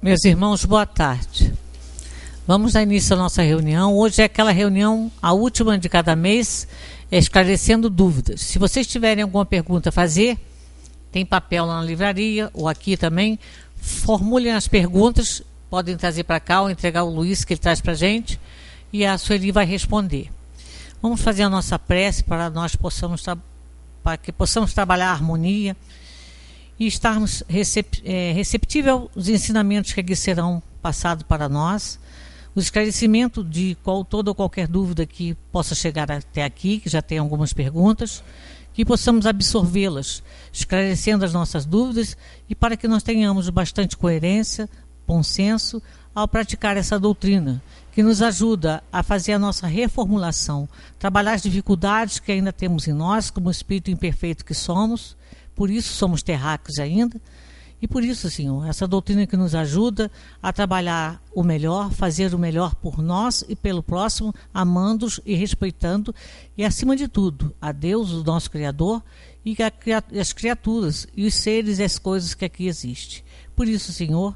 Meus irmãos, boa tarde. Vamos dar início à nossa reunião. Hoje é aquela reunião, a última de cada mês, esclarecendo dúvidas. Se vocês tiverem alguma pergunta a fazer, tem papel lá na livraria, ou aqui também, formulem as perguntas, podem trazer para cá ou entregar o Luiz, que ele traz para a gente, e a Sueli vai responder. Vamos fazer a nossa prece para nós para que possamos trabalhar a harmonia e estarmos receptíveis aos ensinamentos que aqui serão passados para nós, o esclarecimento de toda ou qualquer dúvida que possa chegar até aqui, que já tem algumas perguntas, que possamos absorvê-las, esclarecendo as nossas dúvidas e para que nós tenhamos bastante coerência, bom senso, ao praticar essa doutrina, que nos ajuda a fazer a nossa reformulação, trabalhar as dificuldades que ainda temos em nós, como espírito imperfeito que somos, por isso somos terráqueos ainda, e por isso, Senhor, essa doutrina que nos ajuda a trabalhar o melhor, fazer o melhor por nós e pelo próximo, amando-os e respeitando, e acima de tudo, a Deus, o nosso Criador, e as criaturas, e os seres e as coisas que aqui existem. Por isso, Senhor,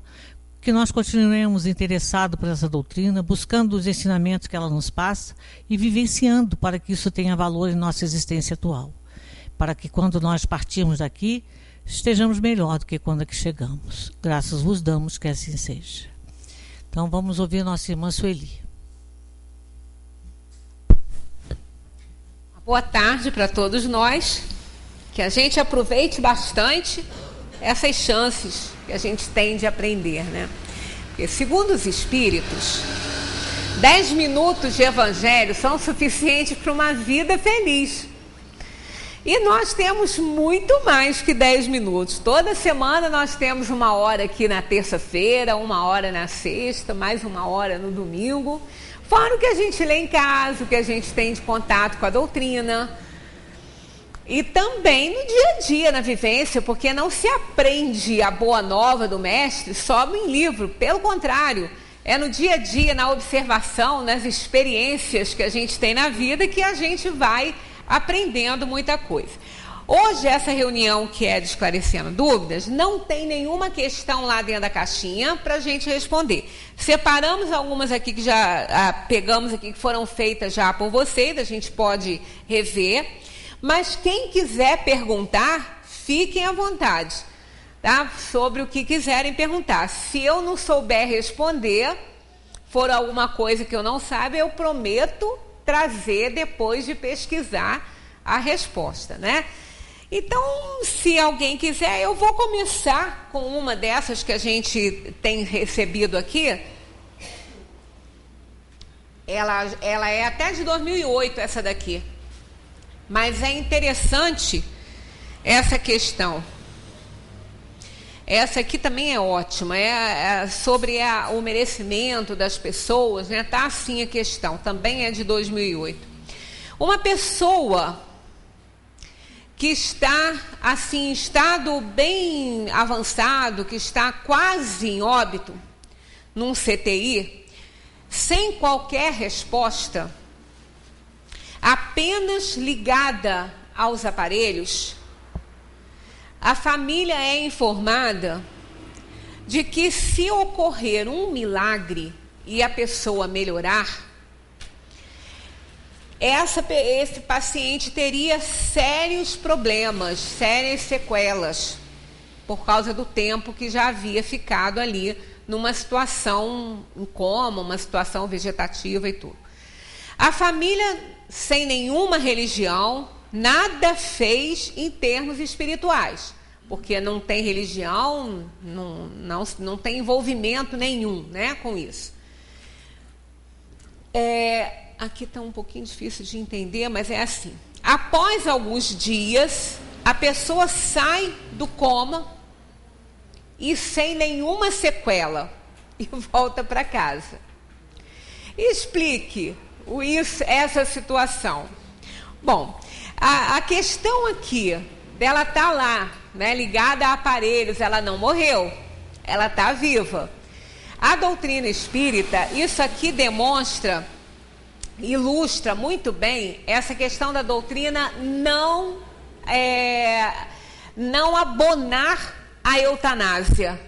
que nós continuemos interessados por essa doutrina, buscando os ensinamentos que ela nos passa e vivenciando para que isso tenha valor em nossa existência atual. Para que quando nós partirmos daqui, estejamos melhor do que quando aqui chegamos. Graças vos damos que assim seja. Então vamos ouvir nossa irmã Sueli. Boa tarde para todos nós. Que a gente aproveite bastante essas chances que a gente tem de aprender, né? Porque segundo os espíritos, 10 minutos de evangelho são suficientes para uma vida feliz. E nós temos muito mais que 10 minutos. Toda semana nós temos 1 hora aqui na terça-feira, 1 hora na sexta, mais 1 hora no domingo. Fora o que a gente lê em casa, o que a gente tem de contato com a doutrina. E também no dia a dia, na vivência, porque não se aprende a boa nova do mestre só em livro. Pelo contrário, é no dia a dia, na observação, nas experiências que a gente tem na vida que a gente vai aprendendo muita coisa. Hoje, essa reunião que é de esclarecendo dúvidas, não tem nenhuma questão lá dentro da caixinha para a gente responder. Separamos algumas aqui que já pegamos aqui, que foram feitas já por vocês, a gente pode rever. Mas quem quiser perguntar, fiquem à vontade, tá? Sobre o que quiserem perguntar. Se eu não souber responder, for alguma coisa que eu não saiba, eu prometo trazer depois de pesquisar a resposta, né? Então, se alguém quiser, eu vou começar com uma dessas que a gente tem recebido aqui. Ela é até de 2008, essa daqui. Mas é interessante essa questão. Essa aqui também é ótima, é sobre o merecimento das pessoas, né? Tá assim a questão, também é de 2008. Uma pessoa que está assim em estado bem avançado, que está quase em óbito, num CTI, sem qualquer resposta, apenas ligada aos aparelhos, a família é informada de que se ocorrer um milagre e a pessoa melhorar, esse paciente teria sérios problemas, sérias sequelas, por causa do tempo que já havia ficado ali numa situação em coma, uma situação vegetativa e tudo. A família, sem nenhuma religião, nada fez em termos espirituais, porque não tem religião, não tem envolvimento nenhum, né, com isso. Aqui está um pouquinho difícil de entender, mas é assim. Após alguns dias, a pessoa sai do coma e sem nenhuma sequela e volta para casa. Explique essa situação. Bom, a questão aqui dela tá lá, né, ligada a aparelhos, ela não morreu, ela está viva. A doutrina espírita, isso aqui ilustra muito bem essa questão da doutrina não abonar a eutanásia,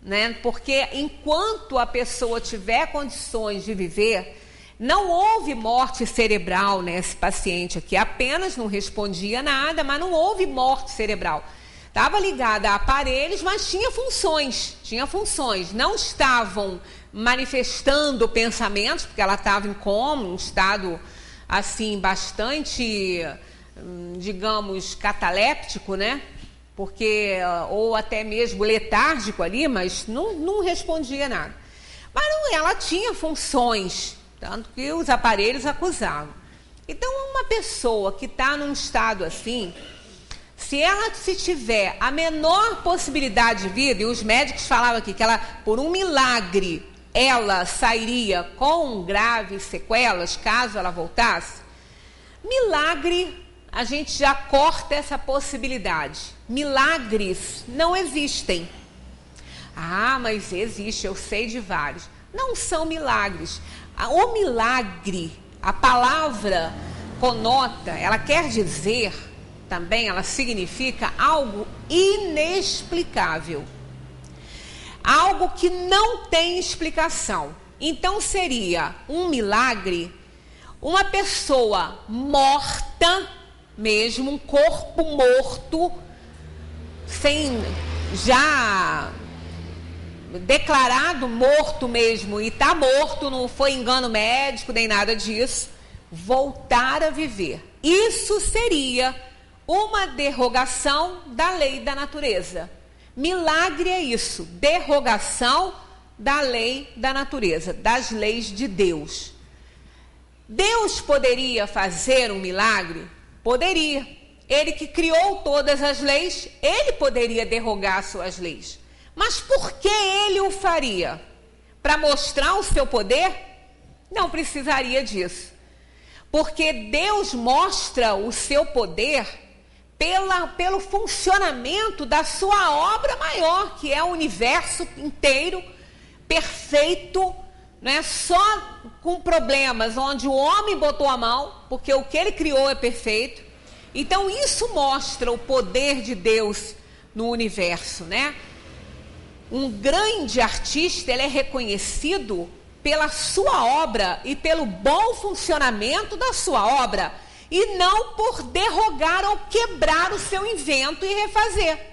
né? Porque enquanto a pessoa tiver condições de viver, não houve morte cerebral nesse paciente aqui, apenas não respondia nada, mas não houve morte cerebral. Estava ligada a aparelhos, mas tinha funções, não estavam manifestando pensamentos, porque ela estava em coma, um estado assim bastante, digamos, cataléptico, né? Porque, ou até mesmo letárgico ali, mas não respondia nada. Mas ela tinha funções, tanto que os aparelhos acusavam. Então, uma pessoa que está num estado assim, se tiver a menor possibilidade de vida, e os médicos falavam aqui que ela, por um milagre, ela sairia com graves sequelas, caso ela voltasse, milagre, a gente já corta essa possibilidade. Milagres não existem. Ah, mas existe, eu sei de vários. Não são milagres. O milagre, a palavra conota, ela quer dizer também, ela significa algo inexplicável. Algo que não tem explicação. Então seria um milagre, uma pessoa morta, mesmo um corpo morto, sem já declarado morto mesmo, e está morto, não foi engano médico nem nada disso, voltar a viver. Isso seria uma derrogação da lei da natureza. Milagre é isso, derrogação da lei da natureza, das leis de Deus. Deus poderia fazer um milagre? Poderia. Ele que criou todas as leis, ele poderia derrogar suas leis. Mas por que ele o faria? Para mostrar o seu poder? Não precisaria disso. Porque Deus mostra o seu poder pelo funcionamento da sua obra maior, que é o universo inteiro, perfeito, né? Só com problemas onde o homem botou a mão, porque o que ele criou é perfeito. Então isso mostra o poder de Deus no universo, né? Um grande artista, ele é reconhecido pela sua obra e pelo bom funcionamento da sua obra, e não por derrogar ou quebrar o seu invento e refazer.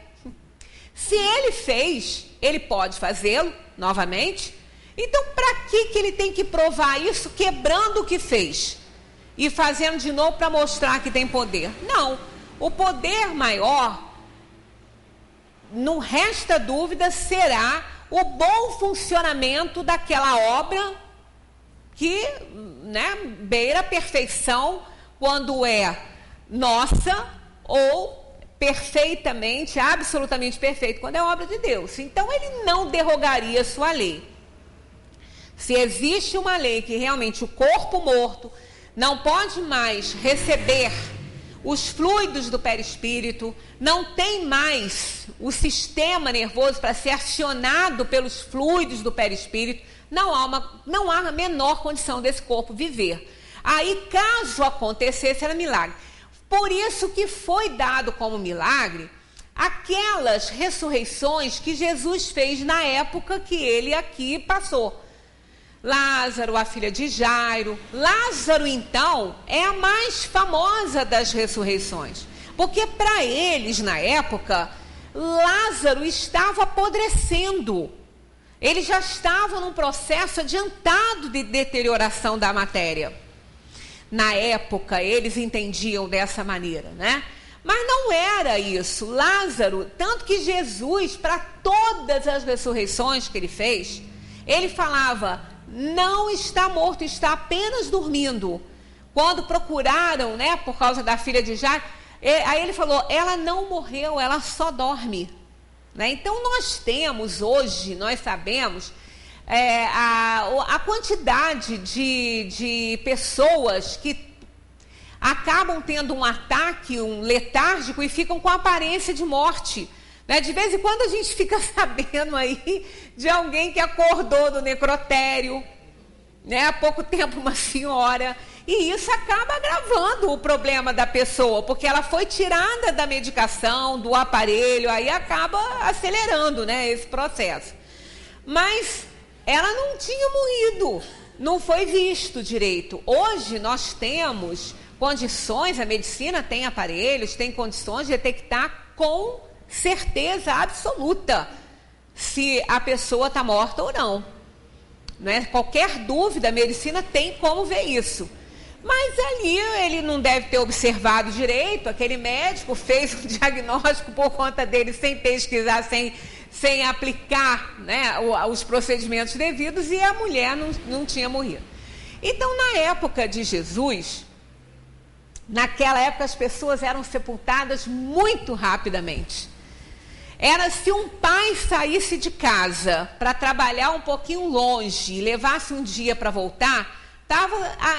Se ele fez, ele pode fazê-lo novamente. Então, para que ele tem que provar isso quebrando o que fez e fazendo de novo para mostrar que tem poder? Não. O poder maior, não resta dúvida, será o bom funcionamento daquela obra que, né, beira a perfeição quando é nossa, ou perfeitamente, absolutamente perfeito quando é obra de Deus. Então ele não derrogaria sua lei. Se existe uma lei que realmente o corpo morto não pode mais receber os fluidos do perispírito, não tem mais o sistema nervoso para ser acionado pelos fluidos do perispírito, não há a menor condição desse corpo viver. Aí, caso acontecesse, era milagre. Por isso que foi dado como milagre aquelas ressurreições que Jesus fez na época que ele aqui passou. Lázaro, a filha de Jairo. Lázaro, então, é a mais famosa das ressurreições. Porque para eles, na época, Lázaro estava apodrecendo. Ele já estava num processo adiantado de deterioração da matéria. Na época, eles entendiam dessa maneira, né? Mas não era isso. Lázaro, tanto que Jesus, para todas as ressurreições que ele fez, ele falava: não está morto, está apenas dormindo. Quando procuraram, né, por causa da filha de Jairo, aí ele falou: ela não morreu, ela só dorme. Né? Então nós temos hoje, nós sabemos a quantidade de pessoas que acabam tendo um ataque, um letárgico, e ficam com aparência de morte. Né? De vez em quando a gente fica sabendo aí de alguém que acordou do necrotério, né? Há pouco tempo uma senhora, e isso acaba agravando o problema da pessoa, porque ela foi tirada da medicação, do aparelho, aí acaba acelerando, né, esse processo. mas ela não tinha morrido, não foi visto direito. Hoje nós temos condições, a medicina tem aparelhos, tem condições de detectar com certeza absoluta se a pessoa está morta ou não. Não é? Qualquer dúvida, a medicina tem como ver isso. Mas ali ele não deve ter observado direito, aquele médico fez um diagnóstico por conta dele, sem pesquisar, sem aplicar, né, os procedimentos devidos, e a mulher não tinha morrido. Então, na época de Jesus, naquela época as pessoas eram sepultadas muito rapidamente. Era se um pai saísse de casa para trabalhar um pouquinho longe e levasse um dia para voltar,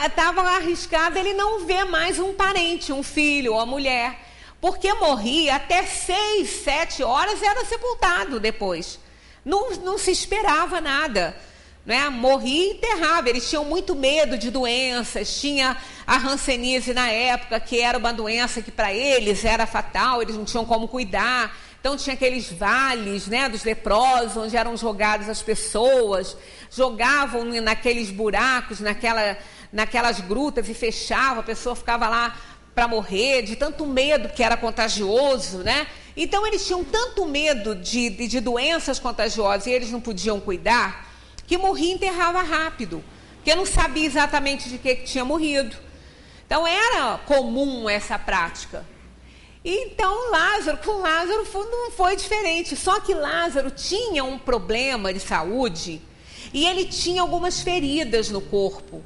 estava arriscado ele não ver mais um parente, um filho ou a mulher, porque morria até 6, 7 horas, era sepultado depois. Não se esperava nada, né? Morria e enterrava. Eles tinham muito medo de doenças, tinha a hanseníase na época, que era uma doença que para eles era fatal, eles não tinham como cuidar. Então tinha aqueles vales, né, dos leprosos, onde eram jogadas as pessoas, jogavam naqueles buracos, naquelas grutas e fechavam, a pessoa ficava lá para morrer, de tanto medo que era contagioso, né? Então eles tinham tanto medo de doenças contagiosas e eles não podiam cuidar, que morria e enterrava rápido, porque não sabia exatamente de que tinha morrido. Então era comum essa prática. Então com Lázaro não foi diferente, só que Lázaro tinha um problema de saúde e ele tinha algumas feridas no corpo.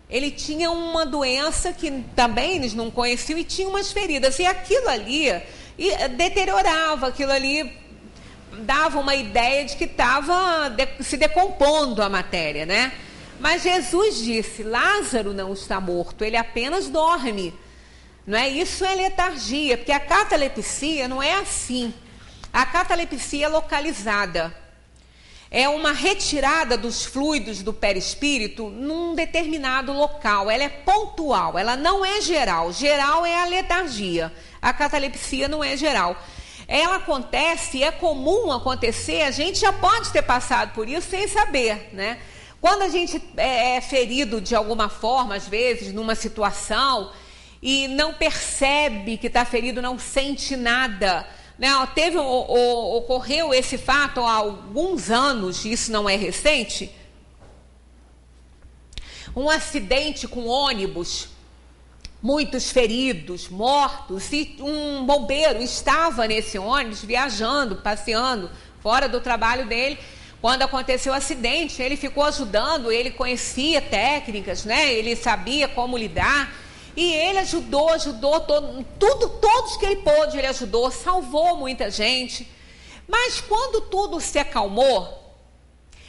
Ele tinha uma doença que também eles não conheciam e tinha umas feridas, e aquilo ali deteriorava, aquilo ali dava uma ideia de que estava se decompondo a matéria, né? Mas Jesus disse: Lázaro não está morto, ele apenas dorme. Não é? Isso é letargia, porque a catalepsia não é assim. A catalepsia é localizada. É uma retirada dos fluidos do perispírito num determinado local. Ela é pontual, ela não é geral. Geral é a letargia. A catalepsia não é geral. Ela acontece, é comum acontecer, a gente já pode ter passado por isso sem saber, né? Quando a gente é ferido de alguma forma, às vezes, numa situação, e não percebe que está ferido, não sente nada, né? Ocorreu esse fato há alguns anos, isso não é recente, um acidente com ônibus, muitos feridos, mortos, e um bombeiro estava nesse ônibus viajando, passeando, fora do trabalho dele. Quando aconteceu o acidente, ele ficou ajudando, ele conhecia técnicas, né? Ele sabia como lidar. E ele ajudou todos que ele pôde, ele ajudou, salvou muita gente. Mas quando tudo se acalmou,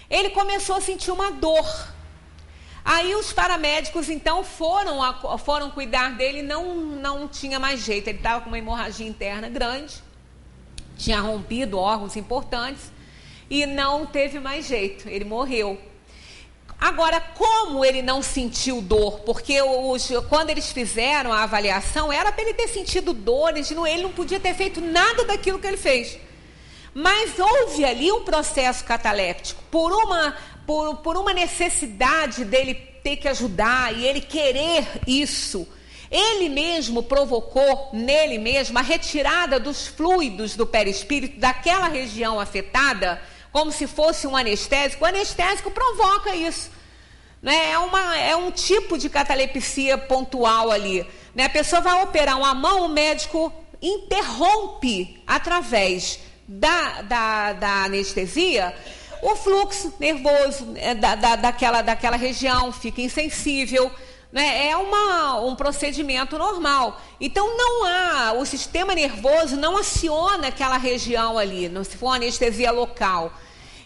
ele começou a sentir uma dor. Aí os paramédicos, então, foram cuidar dele, não tinha mais jeito. Ele estava com uma hemorragia interna grande, tinha rompido órgãos importantes e não teve mais jeito, ele morreu. Agora, como ele não sentiu dor? Porque quando eles fizeram a avaliação, era para ele ter sentido dor, ele não podia ter feito nada daquilo que ele fez. Mas houve ali um processo cataléptico, por uma necessidade dele ter que ajudar e ele querer isso. Ele mesmo provocou nele mesmo a retirada dos fluidos do perispírito, daquela região afetada, como se fosse um anestésico. O anestésico provoca isso, né? É um tipo de catalepsia pontual ali, né? A pessoa vai operar uma mão, o médico interrompe através da anestesia o fluxo nervoso daquela região, fica insensível, né? É um procedimento normal. Então o sistema nervoso não aciona aquela região ali, se for uma anestesia local.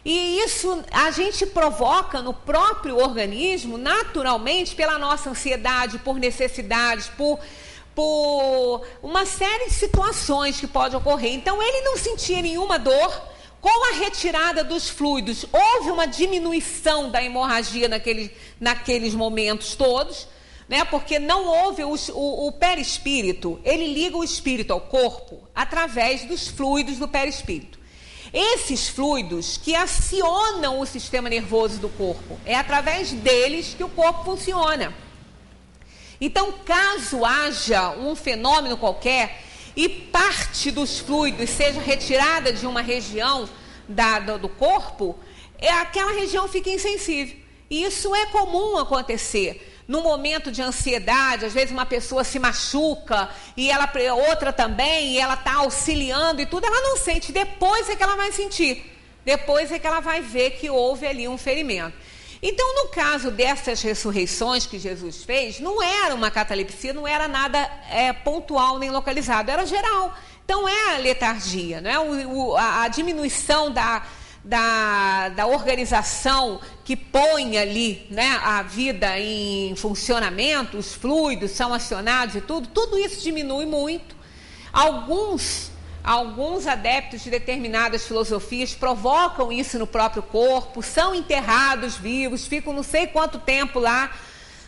E isso a gente provoca no próprio organismo, naturalmente, pela nossa ansiedade, por necessidades, por uma série de situações que pode ocorrer. Então ele não sentia nenhuma dor. Com a retirada dos fluidos, houve uma diminuição da hemorragia naqueles momentos todos, né? Porque não houve o perispírito, ele liga o espírito ao corpo através dos fluidos do perispírito. Esses fluidos que acionam o sistema nervoso do corpo. É através deles que o corpo funciona. Então, caso haja um fenômeno qualquer e parte dos fluidos seja retirada de uma região do corpo, aquela região fica insensível. E isso é comum acontecer. No momento de ansiedade, às vezes uma pessoa se machuca e outra também, e ela está auxiliando e tudo, ela não sente. Depois é que ela vai sentir. Depois é que ela vai ver que houve ali um ferimento. Então, no caso dessas ressurreições que Jesus fez, não era uma catalepsia, não era nada pontual nem localizado, era geral. Então, é a letargia, né? A diminuição da organização que põe ali, né, a vida em funcionamento, os fluidos são acionados e tudo isso diminui muito. Alguns adeptos de determinadas filosofias provocam isso no próprio corpo, são enterrados vivos, ficam não sei quanto tempo lá,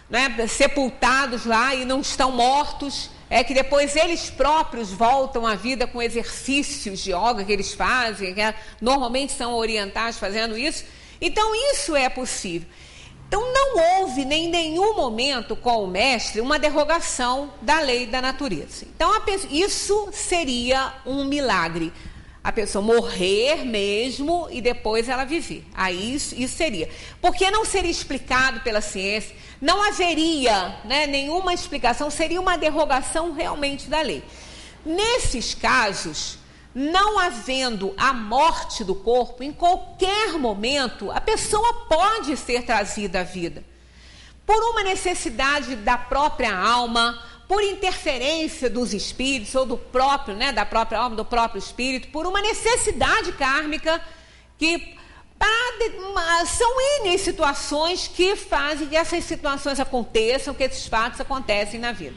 né, sepultados lá e não estão mortos. É que depois eles próprios voltam à vida com exercícios de yoga que eles fazem, que normalmente são orientais fazendo isso. Então isso é possível. Então não houve nem em nenhum momento com o mestre uma derrogação da lei da natureza. Então isso seria um milagre. A pessoa morrer mesmo e depois ela viver. Aí isso seria. Porque não seria explicado pela ciência, não haveria, né, nenhuma explicação, seria uma derrogação realmente da lei. Nesses casos, não havendo a morte do corpo, em qualquer momento, a pessoa pode ser trazida à vida. Por uma necessidade da própria alma, por interferência dos espíritos, ou do próprio, né, da própria alma, do próprio espírito, por uma necessidade kármica, que são N situações que fazem que essas situações aconteçam, que esses fatos acontecem na vida.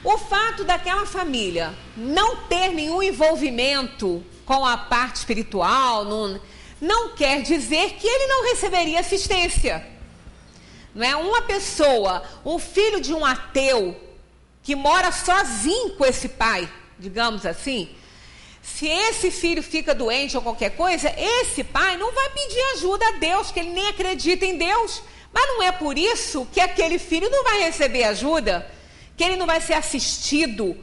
O fato daquela família não ter nenhum envolvimento com a parte espiritual, não quer dizer que ele não receberia assistência. Não é? Uma pessoa, um filho de um ateu, que mora sozinho com esse pai, digamos assim, se esse filho fica doente ou qualquer coisa, esse pai não vai pedir ajuda a Deus, que ele nem acredita em Deus. Mas não é por isso que aquele filho não vai receber ajuda, que ele não vai ser assistido,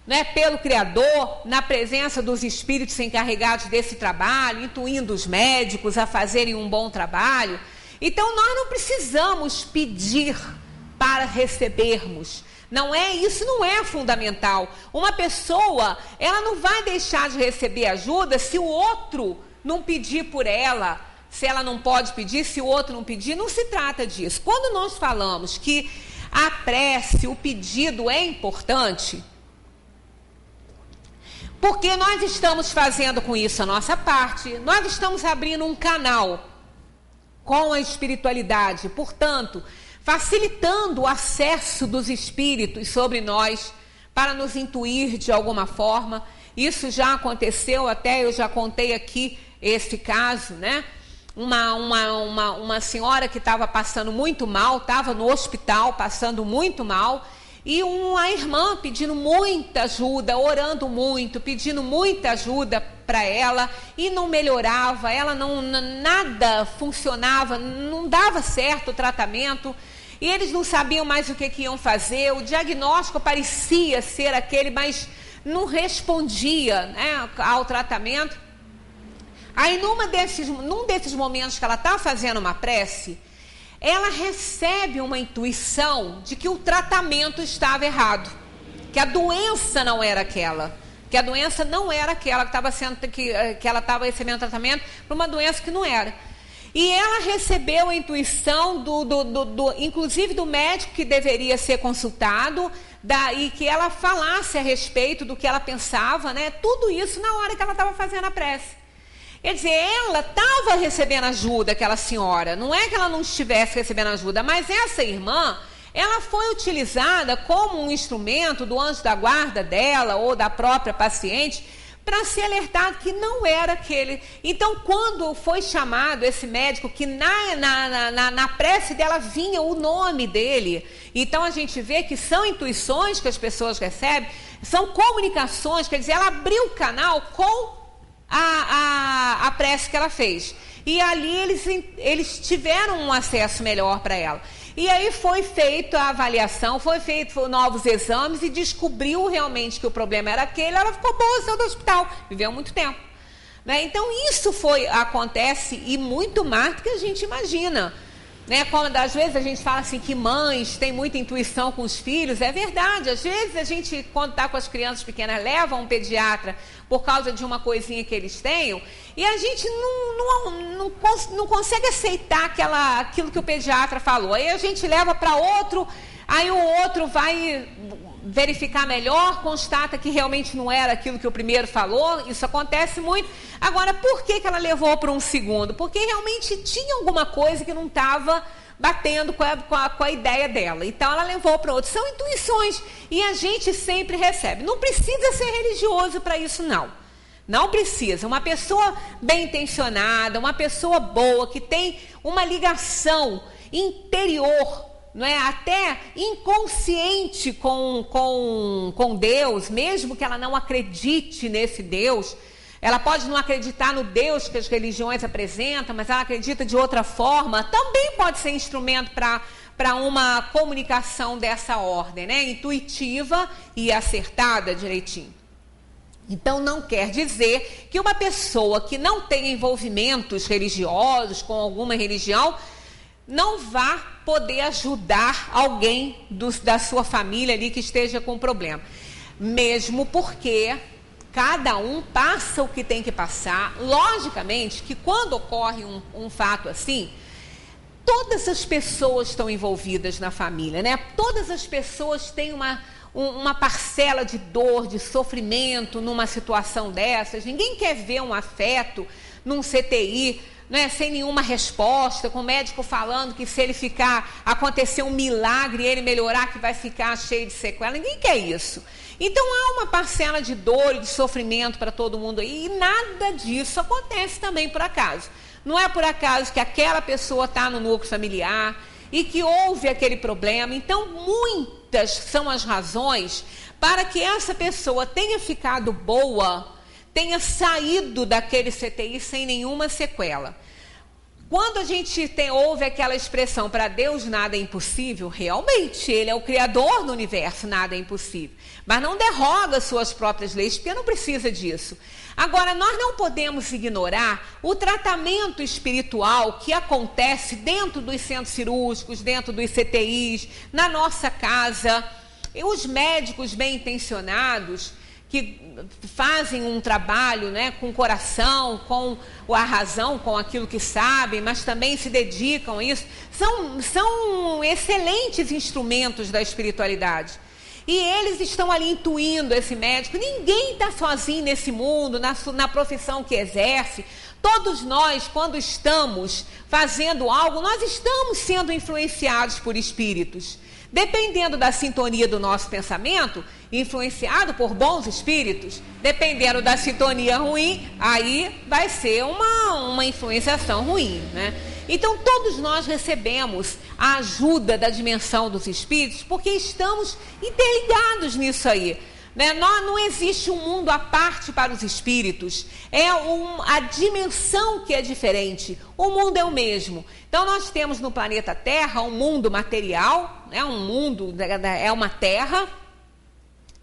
né, pelo Criador, na presença dos espíritos encarregados desse trabalho, intuindo os médicos a fazerem um bom trabalho. Então nós não precisamos pedir para recebermos. Isso não é fundamental. Uma pessoa, ela não vai deixar de receber ajuda se o outro não pedir por ela, se ela não pode pedir, se o outro não pedir. Não se trata disso. Quando nós falamos que a prece, o pedido é importante, porque nós estamos fazendo com isso a nossa parte, nós estamos abrindo um canal com a espiritualidade, portanto, facilitando o acesso dos espíritos sobre nós para nos intuir de alguma forma. Isso já aconteceu, até eu já contei aqui esse caso, né? Uma senhora que estava passando muito mal, estava no hospital passando muito mal, e uma irmã pedindo muita ajuda, orando muito, pedindo muita ajuda para ela, e não melhorava, nada funcionava, não dava certo o tratamento, e eles não sabiam mais o que iam fazer, o diagnóstico parecia ser aquele, mas não respondia, né, ao tratamento. Aí num desses momentos que ela está fazendo uma prece, ela recebe uma intuição de que o tratamento estava errado, que a doença não era aquela, que ela estava recebendo tratamento para uma doença que não era. E ela recebeu a intuição inclusive do médico que deveria ser consultado, e que ela falasse a respeito do que ela pensava, né? Tudo isso na hora que ela estava fazendo a prece. Quer dizer, ela estava recebendo ajuda, aquela senhora. Não é que ela não estivesse recebendo ajuda, mas essa irmã, ela foi utilizada como um instrumento do anjo da guarda dela ou da própria paciente para se alertar que não era aquele. Então, quando foi chamado esse médico, que na prece dela vinha o nome dele, então a gente vê que são intuições que as pessoas recebem, são comunicações, quer dizer, ela abriu o canal com a prece que ela fez. E ali eles tiveram um acesso melhor para ela. E aí foi feita a avaliação, foi feito novos exames e descobriu realmente que o problema era aquele. Ela ficou boa, saiu do hospital, viveu muito tempo. Né? Então isso acontece e muito mais do que a gente imagina. Né? Quando às vezes a gente fala assim que mães têm muita intuição com os filhos, é verdade. Às vezes a gente, quando está com as crianças pequenas, leva um pediatra por causa de uma coisinha que eles tenham, e a gente não consegue aceitar aquilo que o pediatra falou. Aí a gente leva para outro, aí o outro vai verificar melhor, constata que realmente não era aquilo que o primeiro falou. Isso acontece muito. Agora, por que ela levou para um segundo? Porque realmente tinha alguma coisa que não estava batendo com a ideia dela. Então ela levou para outro. São intuições e a gente sempre recebe. Não precisa ser religioso para isso, não. Não precisa. Uma pessoa bem intencionada, uma pessoa boa, que tem uma ligação interior, não é? Até inconsciente com Deus, mesmo que ela não acredite nesse Deus. Ela pode não acreditar no Deus que as religiões apresentam, mas ela acredita de outra forma. Também pode ser instrumento para uma comunicação dessa ordem, né? Intuitiva e acertada direitinho. Então não quer dizer que uma pessoa que não tem envolvimentos religiosos com alguma religião não vá poder ajudar alguém da sua família ali que esteja com problema. Mesmo porque cada um passa o que tem que passar. Logicamente que quando ocorre um fato assim, todas as pessoas estão envolvidas na família, né? Todas as pessoas têm uma parcela de dor, de sofrimento numa situação dessas. Ninguém quer ver um afeto num CTI, né, sem nenhuma resposta, com o médico falando que se ele acontecer um milagre e ele melhorar, que vai ficar cheio de sequela. Ninguém quer isso. Então há uma parcela de dor e de sofrimento para todo mundo aí, e nada disso acontece também por acaso. Não é por acaso que aquela pessoa está no núcleo familiar e que houve aquele problema. Então muitas são as razões para que essa pessoa tenha ficado boa, tenha saído daquele CTI sem nenhuma sequela. Quando a gente ouve aquela expressão, para Deus nada é impossível, realmente, Ele é o Criador do universo, nada é impossível. Mas não derroga suas próprias leis, porque não precisa disso. Agora, nós não podemos ignorar o tratamento espiritual que acontece dentro dos centros cirúrgicos, dentro dos CTIs, na nossa casa. E os médicos bem intencionados, que fazem um trabalho, né, com o coração, com a razão, com aquilo que sabem, mas também se dedicam a isso, são excelentes instrumentos da espiritualidade. E eles estão ali intuindo esse médico. Ninguém está sozinho nesse mundo, na profissão que exerce. Todos nós, quando estamos fazendo algo, nós estamos sendo influenciados por espíritos. Dependendo da sintonia do nosso pensamento, influenciado por bons espíritos, dependendo da sintonia ruim, aí vai ser uma influenciação ruim, né? Então todos nós recebemos a ajuda da dimensão dos espíritos, porque estamos interligados nisso aí, né? Não existe um mundo à parte para os espíritos, a dimensão que é diferente, o mundo é o mesmo. Então nós temos no planeta Terra um mundo material, né? Um mundo, é uma terra,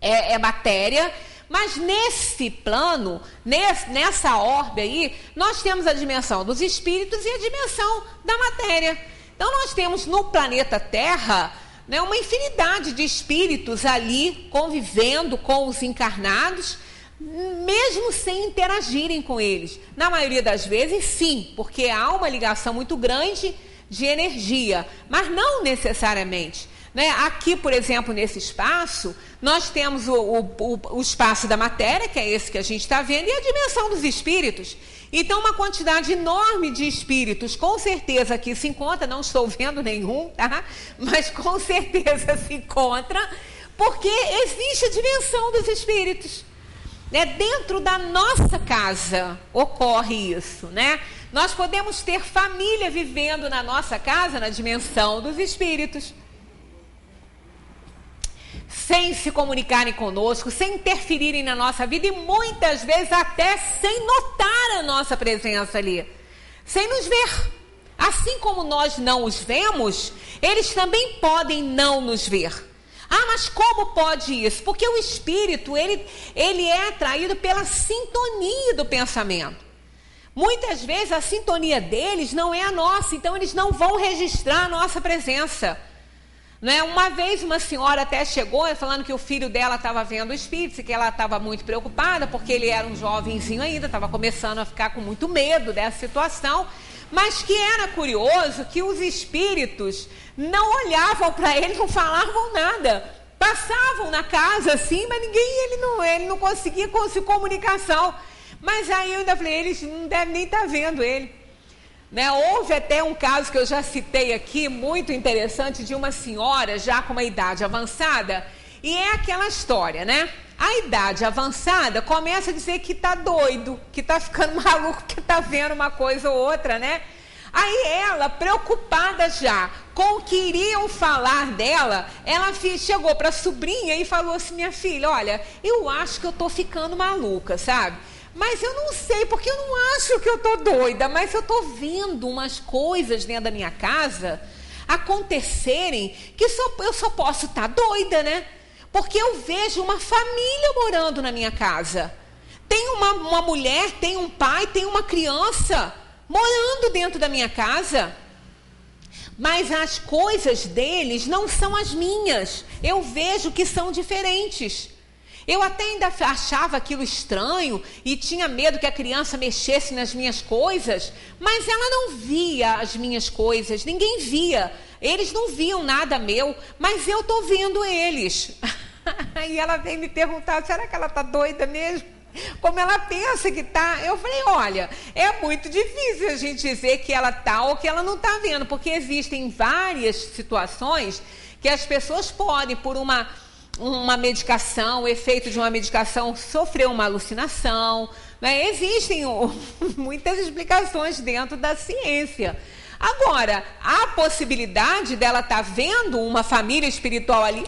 é matéria, mas nesse plano, nessa orbe aí, nós temos a dimensão dos espíritos e a dimensão da matéria. Então nós temos no planeta Terra, né, uma infinidade de espíritos ali convivendo com os encarnados, mesmo sem interagirem com eles. Na maioria das vezes, sim, porque há uma ligação muito grande de energia, mas não necessariamente. Né? Aqui, por exemplo, nesse espaço, nós temos o espaço da matéria, que é esse que a gente está vendo, e a dimensão dos espíritos. Então, uma quantidade enorme de espíritos, com certeza aqui se encontra, não estou vendo nenhum, tá? Mas com certeza se encontra, porque existe a dimensão dos espíritos. Né? Dentro da nossa casa ocorre isso, né? Nós podemos ter família vivendo na nossa casa, na dimensão dos espíritos. sem se comunicarem conosco, sem interferirem na nossa vida e muitas vezes até sem notar a nossa presença ali, sem nos ver. Assim como nós não os vemos, eles também podem não nos ver. Ah, mas como pode isso? Porque o espírito, ele é atraído pela sintonia do pensamento. Muitas vezes a sintonia deles não é a nossa, então eles não vão registrar a nossa presença. Né? Uma vez uma senhora até chegou falando que o filho dela estava vendo espíritos e que ela estava muito preocupada porque ele era um jovenzinho ainda, estava começando a ficar com muito medo dessa situação, mas que era curioso que os espíritos não olhavam para ele, não falavam nada, passavam na casa assim, mas ele não conseguia comunicação. Mas aí eu ainda falei, eles não devem nem estar vendo ele. Né? Houve até um caso que eu já citei aqui, muito interessante, de uma senhora já com uma idade avançada, e é aquela história, né? A idade avançada começa a dizer que está doido, que está ficando maluco, que está vendo uma coisa ou outra, né? Aí ela, preocupada já com o que iriam falar dela, ela chegou para a sobrinha e falou assim, minha filha, olha, eu acho que eu estou ficando maluca, sabe? Mas eu não sei, porque eu não acho que eu estou doida, mas eu estou vendo umas coisas dentro da minha casa acontecerem que eu só posso estar doida, né? Porque eu vejo uma família morando na minha casa. Tem uma mulher, tem um pai, tem uma criança morando dentro da minha casa. Mas as coisas deles não são as minhas. Eu vejo que são diferentes. Eu até ainda achava aquilo estranho e tinha medo que a criança mexesse nas minhas coisas, mas ela não via as minhas coisas, ninguém via. Eles não viam nada meu, mas eu estou vendo eles. Aí ela veio me perguntar, será que ela está doida mesmo? Como ela pensa que está? Eu falei, olha, é muito difícil a gente dizer que ela está ou que ela não está vendo, porque existem várias situações que as pessoas podem, por uma medicação, o efeito de uma medicação, sofrer uma alucinação, né? Existem muitas explicações dentro da ciência. Agora, a possibilidade dela estar vendo uma família espiritual ali,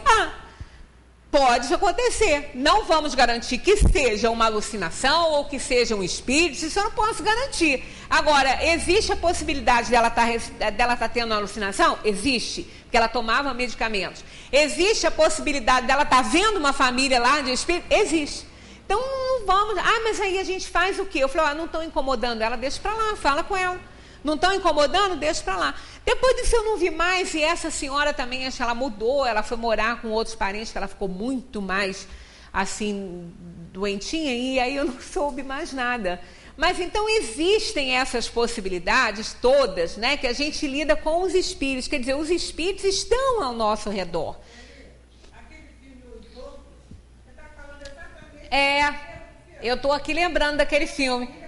pode acontecer. Não vamos garantir que seja uma alucinação ou que seja um espírito, isso eu não posso garantir. Agora, existe a possibilidade dela estar tendo uma alucinação? Existe, porque ela tomava medicamentos. Existe a possibilidade dela estar vendo uma família lá de espírito? Existe. Então, não vamos... mas aí a gente faz o quê? Eu falei, não estão incomodando ela, deixa para lá, fala com ela. Não estão incomodando? Deixa para lá. Depois disso eu não vi mais, e essa senhora também, acho que ela mudou, ela foi morar com outros parentes, que ela ficou muito mais, assim, doentinha, e aí eu não soube mais nada. Mas então existem essas possibilidades todas, né, que a gente lida com os espíritos, quer dizer, os espíritos estão ao nosso redor. Aquele filme Os Outros, você está falando exatamente... eu estou aqui lembrando daquele filme.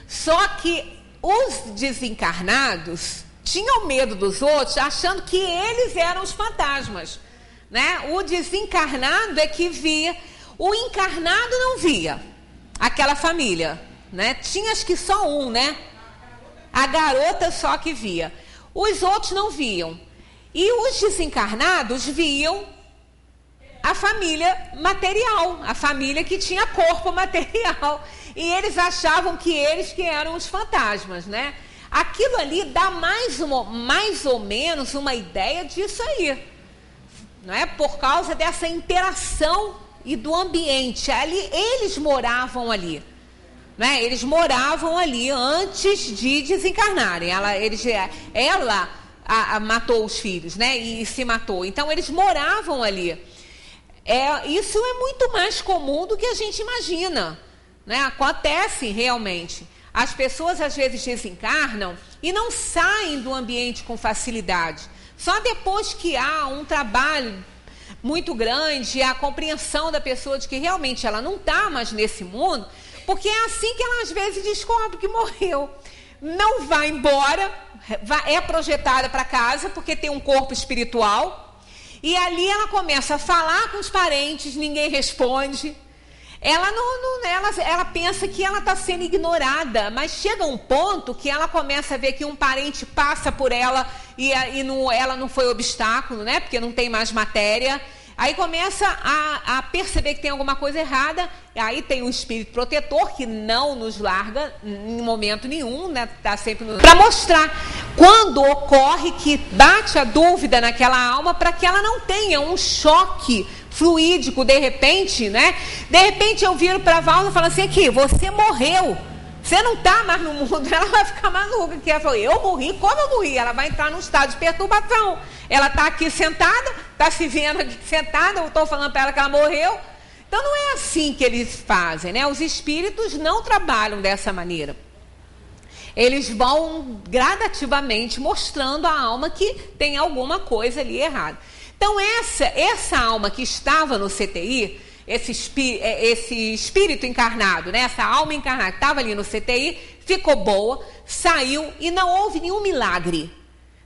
Só que os desencarnados tinham medo dos outros, achando que eles eram os fantasmas, né? O desencarnado é que via, o encarnado não via aquela família, né? Tinha acho que só um, né? A garota só que via. Os outros não viam. E os desencarnados viam a família material, a família que tinha corpo material. E eles achavam que eles que eram os fantasmas, né? Aquilo ali dá mais ou menos uma ideia disso aí, não é? Por causa dessa interação e do ambiente. Ali, eles moravam ali, né? Eles moravam ali antes de desencarnarem. Ela matou os filhos, né? E se matou. Então, eles moravam ali. Isso é muito mais comum do que a gente imagina. Né? Acontece realmente. As pessoas às vezes desencarnam e não saem do ambiente com facilidade. Só depois que há um trabalho muito grande, a compreensão da pessoa de que realmente ela não está mais nesse mundo, porque é assim que ela às vezes descobre que morreu. Não vai embora, é projetada para casa porque tem um corpo espiritual, e ali ela começa a falar com os parentes, ninguém responde. ela pensa que ela está sendo ignorada, mas chega um ponto que ela começa a ver que um parente passa por ela e ela não foi obstáculo, né? Porque não tem mais matéria. Aí começa a perceber que tem alguma coisa errada. Aí tem um espírito protetor que não nos larga em momento nenhum, né? Tá sempre para mostrar quando ocorre que bate a dúvida naquela alma, para que ela não tenha um choque fluídico de repente, né? De repente eu viro para a Valda e falo assim: aqui, você morreu, você não está mais no mundo. Ela vai ficar maluca, que ela falou: eu morri? Como eu morri? Ela vai entrar num estado de perturbação. Ela está aqui sentada, está se vendo aqui sentada, eu estou falando para ela que ela morreu. Então não é assim que eles fazem, né? Os espíritos não trabalham dessa maneira. Eles vão gradativamente mostrando à alma que tem alguma coisa ali errada. Então essa alma que estava no CTI, esse espírito encarnado, né? Essa alma encarnada que estava ali no CTI, ficou boa, saiu e não houve nenhum milagre.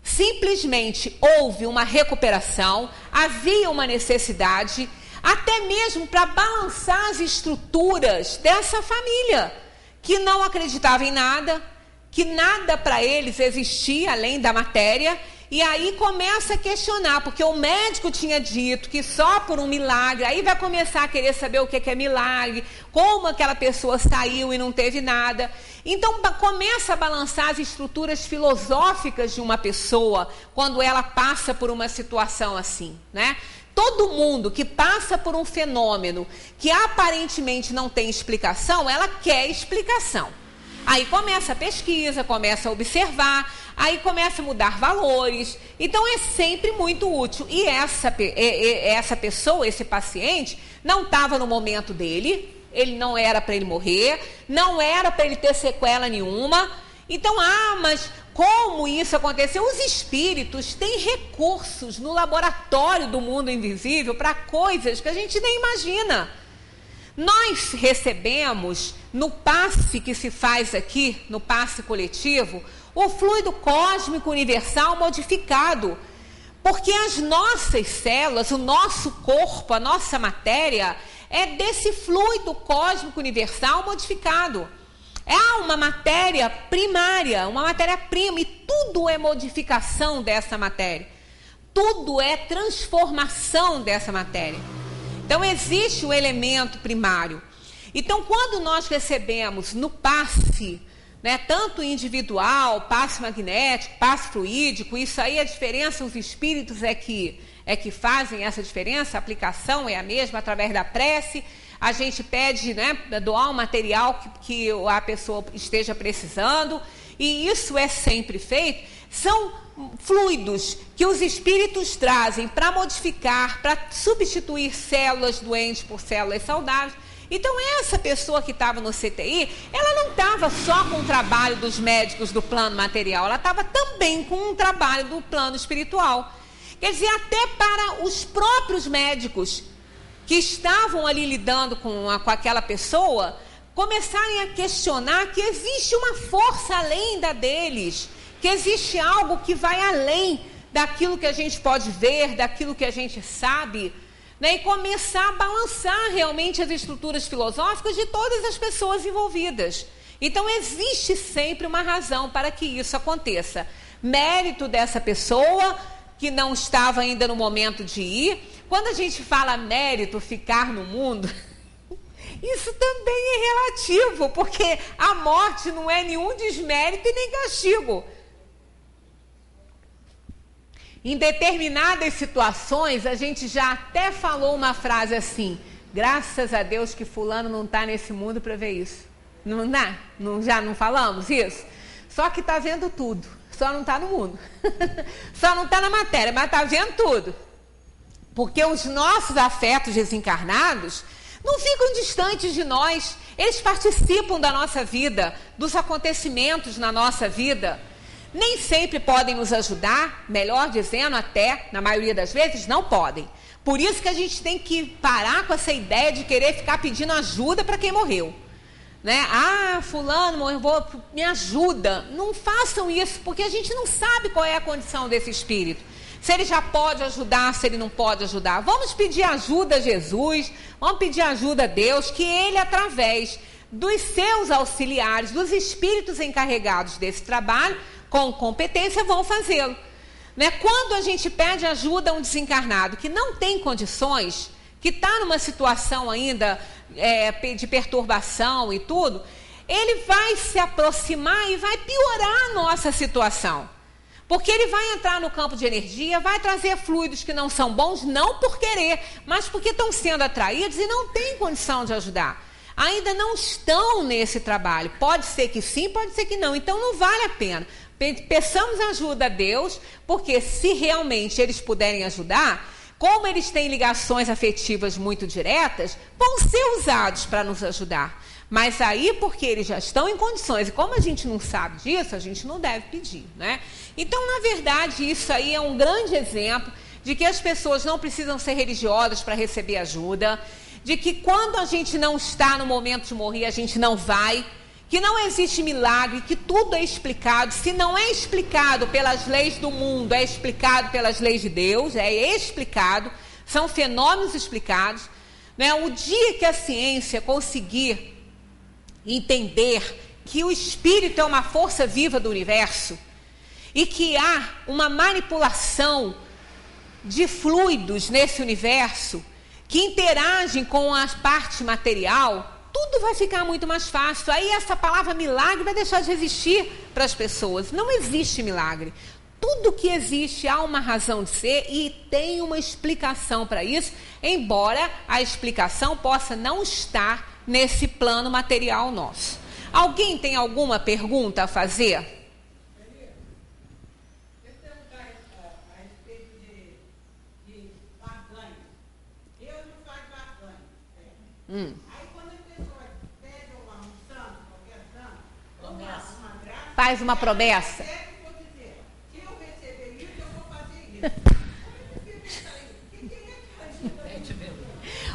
Simplesmente houve uma recuperação, havia uma necessidade, até mesmo para balançar as estruturas dessa família, que não acreditava em nada, que nada para eles existia além da matéria. E aí começa a questionar, porque o médico tinha dito que só por um milagre, aí vai começar a querer saber o que é milagre, como aquela pessoa saiu e não teve nada. Então começa a balançar as estruturas filosóficas de uma pessoa quando ela passa por uma situação assim, né? Todo mundo que passa por um fenômeno que aparentemente não tem explicação, ela quer explicação. Aí começa a pesquisa, começa a observar, aí começa a mudar valores. Então é sempre muito útil. E essa pessoa, esse paciente, não estava no momento dele, ele não era para ele morrer, não era para ele ter sequela nenhuma. Então, mas como isso aconteceu? Os espíritos têm recursos no laboratório do mundo invisível para coisas que a gente nem imagina. Nós recebemos, no passe que se faz aqui, no passe coletivo, o fluido cósmico universal modificado. Porque as nossas células, o nosso corpo, a nossa matéria, é desse fluido cósmico universal modificado. É uma matéria primária, uma matéria-prima, e tudo é modificação dessa matéria. Tudo é transformação dessa matéria. Então, existe o elemento primário. Então, quando nós recebemos no passe, né, tanto individual, passe magnético, passe fluídico, isso aí a diferença, os espíritos é que fazem essa diferença, a aplicação é a mesma, através da prece. A gente pede, né, doar um material que a pessoa esteja precisando, e isso é sempre feito. São fluidos que os espíritos trazem para modificar, para substituir células doentes por células saudáveis. Então, essa pessoa que estava no CTI, ela não estava só com o trabalho dos médicos do plano material, ela estava também com um trabalho do plano espiritual. Quer dizer, até para os próprios médicos que estavam ali lidando com aquela pessoa, começarem a questionar que existe uma força além da deles, que existe algo que vai além daquilo que a gente pode ver, daquilo que a gente sabe, né? E começar a balançar realmente as estruturas filosóficas de todas as pessoas envolvidas. Então, existe sempre uma razão para que isso aconteça. Mérito dessa pessoa que não estava ainda no momento de ir. Quando a gente fala mérito, ficar no mundo, isso também é relativo, porque a morte não é nenhum desmérito e nem castigo. Em determinadas situações, a gente já até falou uma frase assim: graças a Deus que fulano não está nesse mundo para ver isso. Não dá? Já não falamos isso? Só que está vendo tudo, só não está no mundo. Só não está na matéria, mas está vendo tudo. Porque os nossos afetos desencarnados não ficam distantes de nós. Eles participam da nossa vida, dos acontecimentos na nossa vida. Nem sempre podem nos ajudar, melhor dizendo, até, na maioria das vezes, não podem. Por isso que a gente tem que parar com essa ideia de querer ficar pedindo ajuda para quem morreu. Né? Fulano morreu, me ajuda. Não façam isso, porque a gente não sabe qual é a condição desse espírito. se ele já pode ajudar, se ele não pode ajudar. Vamos pedir ajuda a Jesus, vamos pedir ajuda a Deus, que ele, através dos seus auxiliares, dos espíritos encarregados desse trabalho, com competência, vão fazê-lo. Né? Quando a gente pede ajuda a um desencarnado que não tem condições, que está numa situação ainda de perturbação e tudo, ele vai se aproximar e vai piorar a nossa situação. Porque ele vai entrar no campo de energia, vai trazer fluidos que não são bons, não por querer, mas porque estão sendo atraídos e não têm condição de ajudar. Ainda não estão nesse trabalho. Pode ser que sim, pode ser que não. Então não vale a pena. Peçamos ajuda a Deus, porque se realmente eles puderem ajudar, como eles têm ligações afetivas muito diretas, vão ser usados para nos ajudar. Mas aí, porque eles já estão em condições, e como a gente não sabe disso, a gente não deve pedir, né? Então, na verdade, isso aí é um grande exemplo de que as pessoas não precisam ser religiosas para receber ajuda, de que quando a gente não está no momento de morrer, a gente não vai, que não existe milagre, que tudo é explicado. Se não é explicado pelas leis do mundo, é explicado pelas leis de Deus, é explicado, são fenômenos explicados. Né? O dia que a ciência conseguir entender que o espírito é uma força viva do universo e que há uma manipulação de fluidos nesse universo que interagem com a parte material, tudo vai ficar muito mais fácil. Aí essa palavra milagre vai deixar de existir para as pessoas. Não existe milagre. Tudo que existe há uma razão de ser e tem uma explicação para isso, embora a explicação possa não estar nesse plano material nosso. Alguém tem alguma pergunta a fazer? Aí quando a pessoa pede um santo, qualquer santo, uma graça, faz uma promessa. Se eu receber isso, eu vou fazer isso.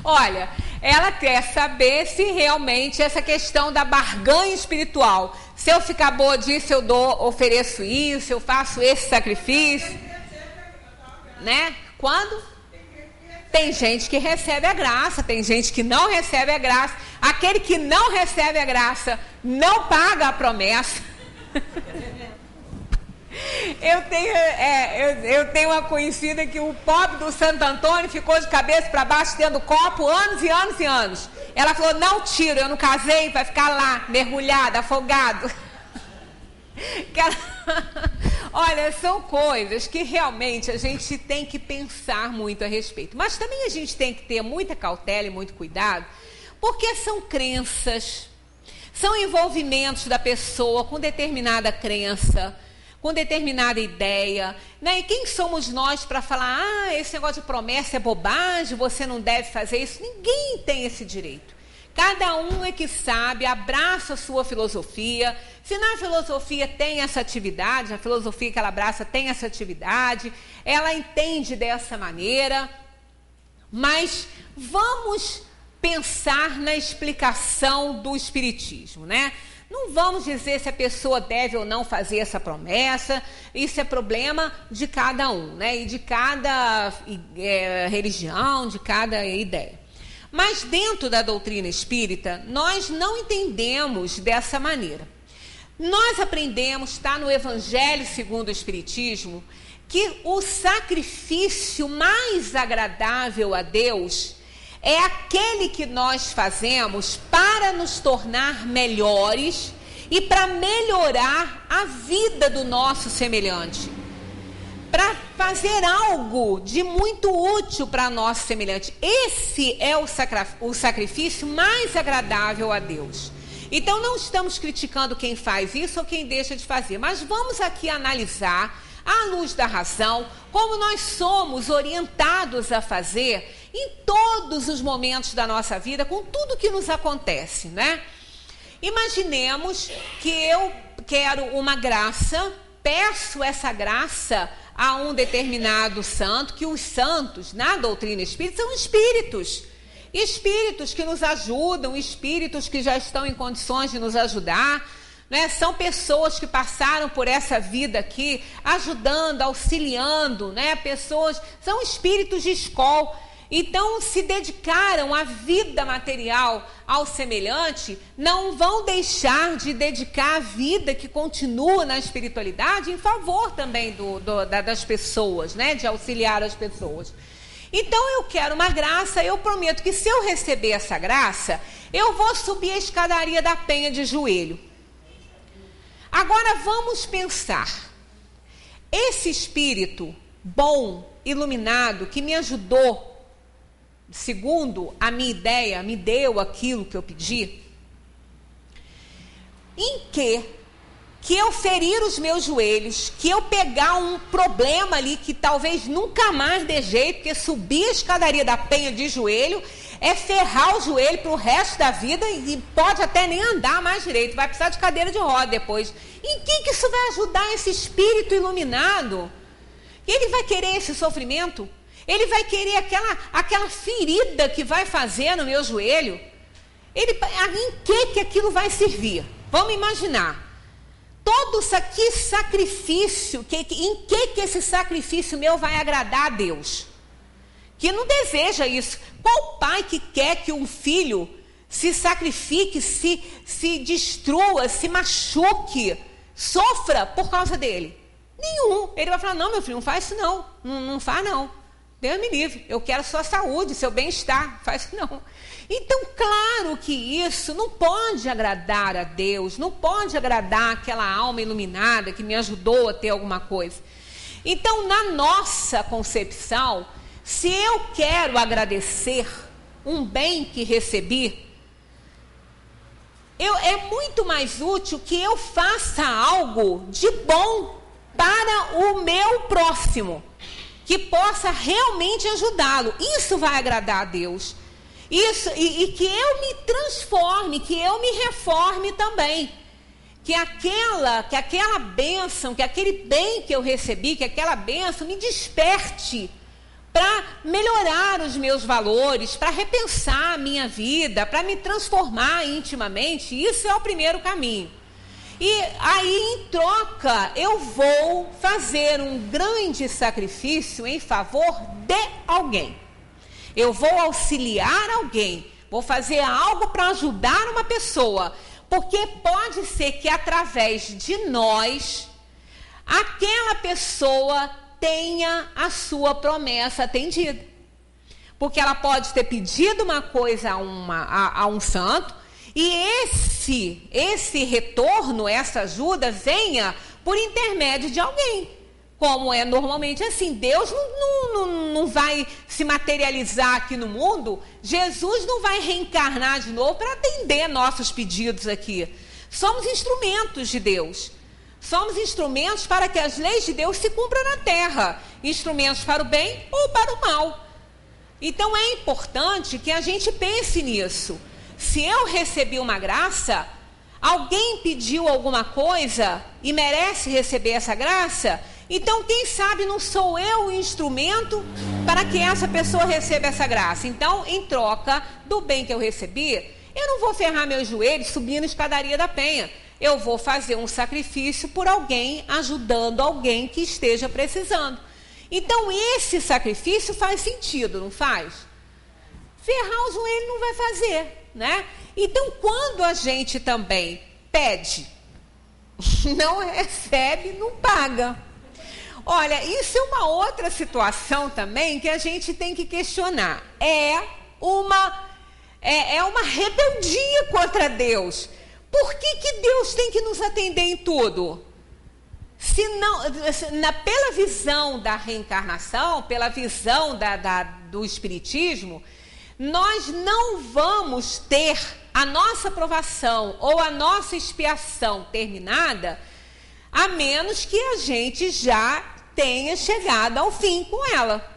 Olha, ela quer saber se realmente essa questão da barganha espiritual, se eu ficar boa disso, eu ofereço isso, eu faço esse sacrifício, né? Quando? Tem gente que recebe a graça, tem gente que não recebe a graça. Aquele que não recebe a graça não paga a promessa. Eu tenho uma conhecida que o pobre do Santo Antônio ficou de cabeça para baixo dentro do copo anos e anos e anos. Ela falou, não tiro, eu não casei, vai ficar lá, mergulhado, afogado. Olha, são coisas que realmente a gente tem que pensar muito a respeito. Mas também a gente tem que ter muita cautela e muito cuidado, porque são crenças, são envolvimentos da pessoa com determinada crença, com determinada ideia, né? E quem somos nós para falar, esse negócio de promessa é bobagem, você não deve fazer isso? Ninguém tem esse direito. Cada um é que sabe, abraça a sua filosofia. Se na filosofia tem essa atividade, a filosofia que ela abraça tem essa atividade, ela entende dessa maneira, mas vamos pensar na explicação do Espiritismo, né? Não vamos dizer se a pessoa deve ou não fazer essa promessa, isso é problema de cada um, né? E de cada religião, de cada ideia. Mas dentro da doutrina espírita, nós não entendemos dessa maneira. Nós aprendemos, está no Evangelho segundo o Espiritismo, que o sacrifício mais agradável a Deus é aquele que nós fazemos para nos tornar melhores e para melhorar a vida do nosso semelhante. Para fazer algo de muito útil para nosso semelhante. Esse é o sacrifício mais agradável a Deus. Então não estamos criticando quem faz isso ou quem deixa de fazer, mas vamos aqui analisar, à luz da razão, como nós somos orientados a fazer em todos os momentos da nossa vida, com tudo que nos acontece, né? Imaginemos que eu quero uma graça, peço essa graça a um determinado santo, que os santos, na doutrina espírita, são espíritos. Espíritos que nos ajudam, espíritos que já estão em condições de nos ajudar, né? São pessoas que passaram por essa vida aqui, ajudando, auxiliando, né? Pessoas, são espíritos de escola. Então, se dedicaram à vida material ao semelhante, não vão deixar de dedicar a vida que continua na espiritualidade em favor também das pessoas, né? De auxiliar as pessoas. Então, eu quero uma graça, eu prometo que se eu receber essa graça, eu vou subir a escadaria da penha de joelho. Agora, vamos pensar. Esse espírito bom, iluminado, que me ajudou, segundo a minha ideia, me deu aquilo que eu pedi, em que eu ferir os meus joelhos, que eu pegar um problema ali que talvez nunca mais dê jeito, porque subir a escadaria da penha de joelho é ferrar o joelho para o resto da vida e pode até nem andar mais direito, vai precisar de cadeira de roda depois. Em que isso vai ajudar esse espírito iluminado? Ele vai querer esse sofrimento? Ele vai querer aquela ferida que vai fazer no meu joelho? Em que aquilo vai servir? Vamos imaginar. Todo aqui sacrifício, em que esse sacrifício meu vai agradar a Deus? Que não deseja isso. Qual pai que quer que um filho se sacrifique, se destrua, se machuque, sofra por causa dele? Nenhum. Ele vai falar, não, meu filho, não faz isso não. Não faz não. Deus me livre, eu quero sua saúde, seu bem-estar, faz isso não. Então, claro que isso não pode agradar a Deus, não pode agradar aquela alma iluminada que me ajudou a ter alguma coisa. Então, na nossa concepção, se eu quero agradecer um bem que recebi, é muito mais útil que eu faça algo de bom para o meu próximo, que possa realmente ajudá-lo. Isso vai agradar a Deus. Isso, e que eu me transforme, que eu me reforme também. Que aquela bênção, que aquele bem que eu recebi, que aquela bênção me desperte para melhorar os meus valores, para repensar a minha vida, para me transformar intimamente. Isso é o primeiro caminho. E aí, em troca, eu vou fazer um grande sacrifício em favor de alguém. Eu vou auxiliar alguém, vou fazer algo para ajudar uma pessoa, porque pode ser que através de nós, aquela pessoa tenha a sua promessa atendida. Porque ela pode ter pedido uma coisa a um santo, e esse retorno, essa ajuda, venha por intermédio de alguém. Como é normalmente assim, Deus não vai se materializar aqui no mundo, Jesus não vai reencarnar de novo para atender nossos pedidos aqui. Somos instrumentos de Deus. Somos instrumentos para que as leis de Deus se cumpram na terra. Instrumentos para o bem ou para o mal. Então é importante que a gente pense nisso. Se eu recebi uma graça, alguém pediu alguma coisa e merece receber essa graça, então quem sabe não sou eu o instrumento para que essa pessoa receba essa graça. Então, em troca do bem que eu recebi, eu não vou ferrar meus joelhos subindo a escadaria da penha. Eu vou fazer um sacrifício por alguém, ajudando alguém que esteja precisando. Então, esse sacrifício faz sentido, não faz? Ferrar o joelho não vai fazer, né? Então, quando a gente também pede, não recebe, não paga. Olha, isso é uma outra situação também que a gente tem que questionar. É uma rebeldia contra Deus. Por que Deus tem que nos atender em tudo? Pela visão da reencarnação, pela visão do Espiritismo, nós não vamos ter a nossa provação ou a nossa expiação terminada, a menos que a gente já tenha chegado ao fim com ela.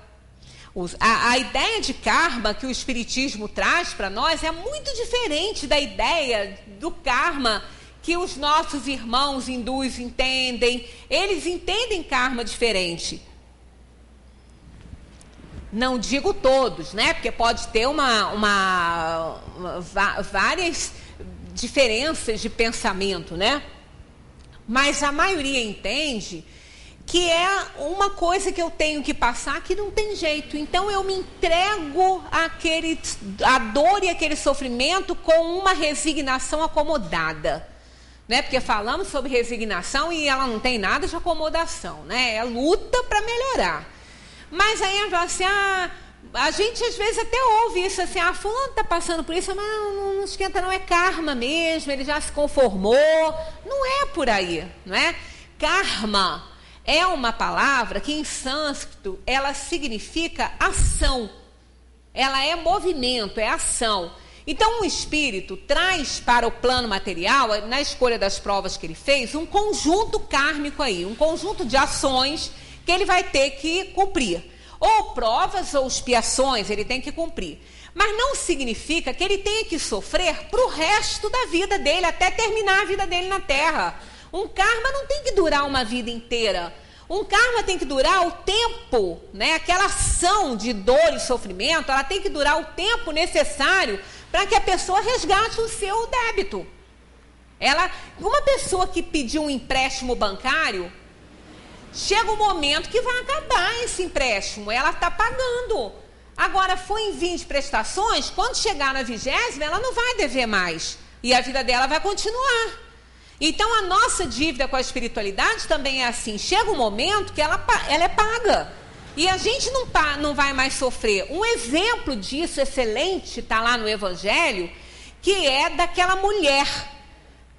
A ideia de karma que o Espiritismo traz para nós é muito diferente da ideia do karma que os nossos irmãos hindus entendem. Eles entendem karma diferente. Não digo todos, né? Porque pode ter várias diferenças de pensamento, né? Mas a maioria entende que é uma coisa que eu tenho que passar que não tem jeito. Então eu me entrego à dor e aquele sofrimento com uma resignação acomodada. Né? Porque falamos sobre resignação e ela não tem nada de acomodação, né? É luta para melhorar. Mas aí ela fala assim, a gente às vezes até ouve isso assim, fulano está passando por isso, mas não esquenta não, é karma mesmo, ele já se conformou. Não é por aí, não é? Karma é uma palavra que em sânscrito ela significa ação. Ela é movimento, é ação. Então, o espírito traz para o plano material, na escolha das provas que ele fez, um conjunto kármico aí, um conjunto de ações que ele vai ter que cumprir. Ou provas ou expiações ele tem que cumprir. Mas não significa que ele tenha que sofrer para o resto da vida dele, até terminar a vida dele na Terra. Um karma não tem que durar uma vida inteira. Um karma tem que durar o tempo, né? Aquela ação de dor e sofrimento, ela tem que durar o tempo necessário para que a pessoa resgate o seu débito. Uma pessoa que pediu um empréstimo bancário, chega um momento que vai acabar esse empréstimo, ela está pagando. Agora, foi em 20 prestações, quando chegar na 20ª, ela não vai dever mais. E a vida dela vai continuar. Então, a nossa dívida com a espiritualidade também é assim. Chega um momento que ela é paga. E a gente não vai mais sofrer. Um exemplo disso excelente está lá no Evangelho, que é daquela mulher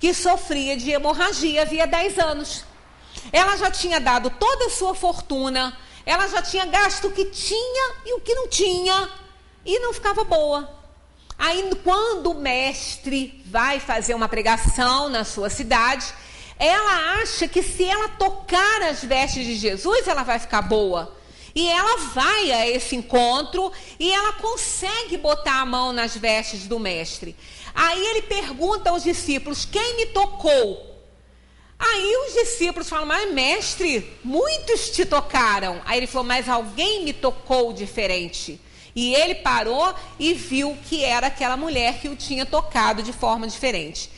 que sofria de hemorragia havia 10 anos. Ela já tinha dado toda a sua fortuna, ela já tinha gasto o que tinha e o que não tinha, e não ficava boa. Aí, quando o mestre vai fazer uma pregação na sua cidade, ela acha que se ela tocar as vestes de Jesus, ela vai ficar boa. E ela vai a esse encontro e ela consegue botar a mão nas vestes do mestre. Aí ele pergunta aos discípulos, quem me tocou? Aí os discípulos falam, mas mestre, muitos te tocaram. Aí ele falou, mas alguém me tocou diferente. E ele parou e viu que era aquela mulher que o tinha tocado de forma diferente.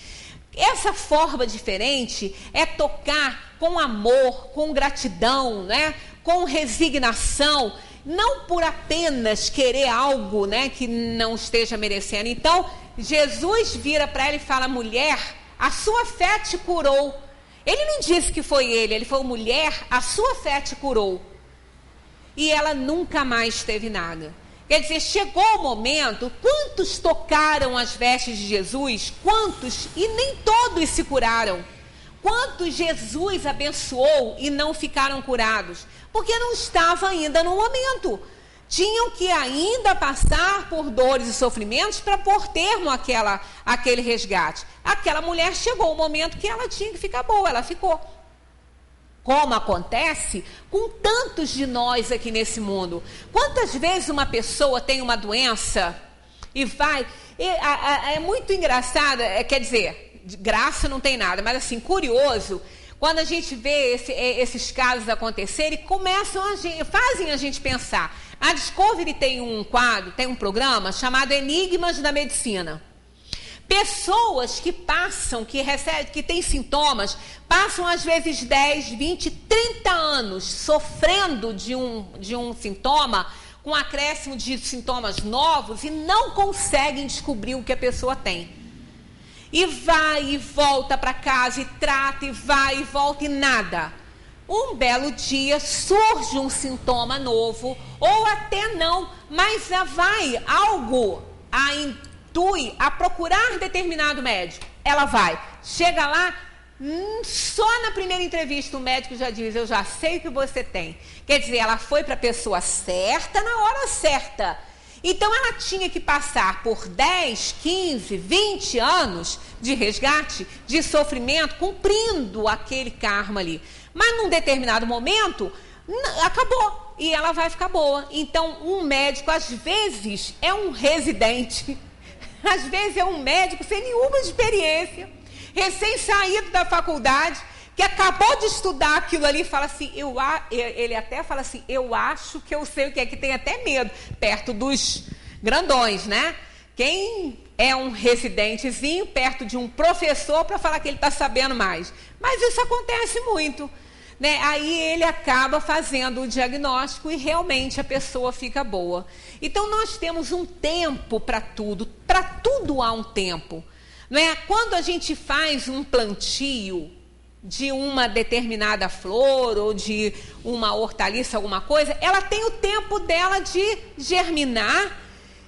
Essa forma diferente é tocar com amor, com gratidão, né? Com resignação, não por apenas querer algo, né, que não esteja merecendo. Então, Jesus vira para ela e fala, mulher, a sua fé te curou. Ele não disse que foi ele falou, mulher, a sua fé te curou. E ela nunca mais teve nada. Quer dizer, chegou o momento, quantos tocaram as vestes de Jesus? Quantos? E nem todos se curaram. Quantos Jesus abençoou e não ficaram curados? Porque não estava ainda no momento. Tinham que ainda passar por dores e sofrimentos para pôr termo àquele resgate. Aquela mulher chegou o momento que ela tinha que ficar boa, ela ficou. Como acontece com tantos de nós aqui nesse mundo. Quantas vezes uma pessoa tem uma doença e vai... É muito engraçado, quer dizer, de graça não tem nada, mas assim, curioso, quando a gente vê esses casos acontecerem, fazem a gente pensar. A Discovery tem um programa chamado Enigmas da Medicina. Pessoas que que têm sintomas, passam às vezes 10, 20, 30 anos sofrendo de um sintoma, com acréscimo de sintomas novos, e não conseguem descobrir o que a pessoa tem. E vai e volta para casa, e trata, e vai e volta, e nada. Um belo dia surge um sintoma novo, ou até não, mas vai algo intui a procurar determinado médico. Ela vai, chega lá, só na primeira entrevista o médico já diz, eu já sei o que você tem. Quer dizer, ela foi para a pessoa certa na hora certa. Então ela tinha que passar por 10, 15, 20 anos de resgate, de sofrimento, cumprindo aquele karma ali. Mas num determinado momento, acabou. E ela vai ficar boa. Então um médico, às vezes, é um residente. Às vezes é um médico sem nenhuma experiência, recém-saído da faculdade, que acabou de estudar aquilo ali e fala assim, ele até fala assim, eu acho que eu sei o que é, que tem até medo, perto dos grandões, né? Quem é um residentezinho perto de um professor para falar que ele está sabendo mais. Mas isso acontece muito, né? Aí ele acaba fazendo o diagnóstico e realmente a pessoa fica boa. Então nós temos um tempo para tudo há um tempo. Não é? Quando a gente faz um plantio de uma determinada flor ou de uma hortaliça, alguma coisa, ela tem o tempo dela de germinar,